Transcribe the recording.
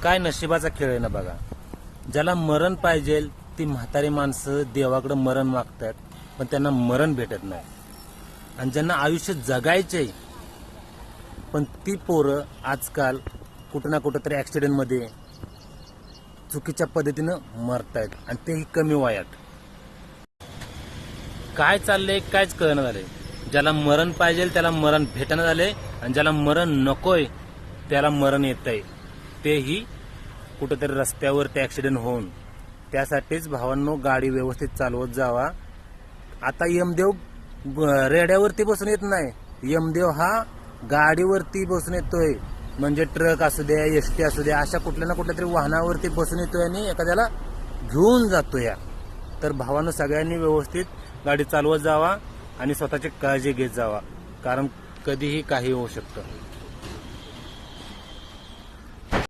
काय नशिबाचा खेळ आहे ना बघा. ज्याला मरण पाहिजे ती म्हातारी माणसं देवाकडे मरण मागतात, पण त्यांना मरण भेटत नाही. आणि ज्यांना आयुष्य जगायचंय पण ती पोरं आजकाल कुठं ना कुठं तरी ॲक्सिडेंटमध्ये चुकीच्या पद्धतीनं मरतायत, आणि तेही कमी वयात. काय चाललंय कायच कळणं झालंय. ज्याला मरण पाहिजे त्याला मरण भेटणं झालंय, आणि ज्याला मरण नकोय त्याला मरण येतंय, तेही कुठंतरी रस्त्यावरती ॲक्सिडेंट होऊन. त्यासाठीच भावांनो, गाडी व्यवस्थित चालवत जावा. आता यमदेव रेड्यावरती बसून येत नाही, यमदेव हा गाडीवरती बसून येतोय. म्हणजे ट्रक असू द्या, एसटी असू द्या, अशा कुठल्या ना कुठल्या तरी वाहनावरती बसून येतोय आणि एखाद्याला घेऊन जातोय. तर भावांनो, सगळ्यांनी व्यवस्थित गाडी चालवत जावा आणि स्वतःची काळजी घेत जावा, कारण कधीही काही होऊ शकतं.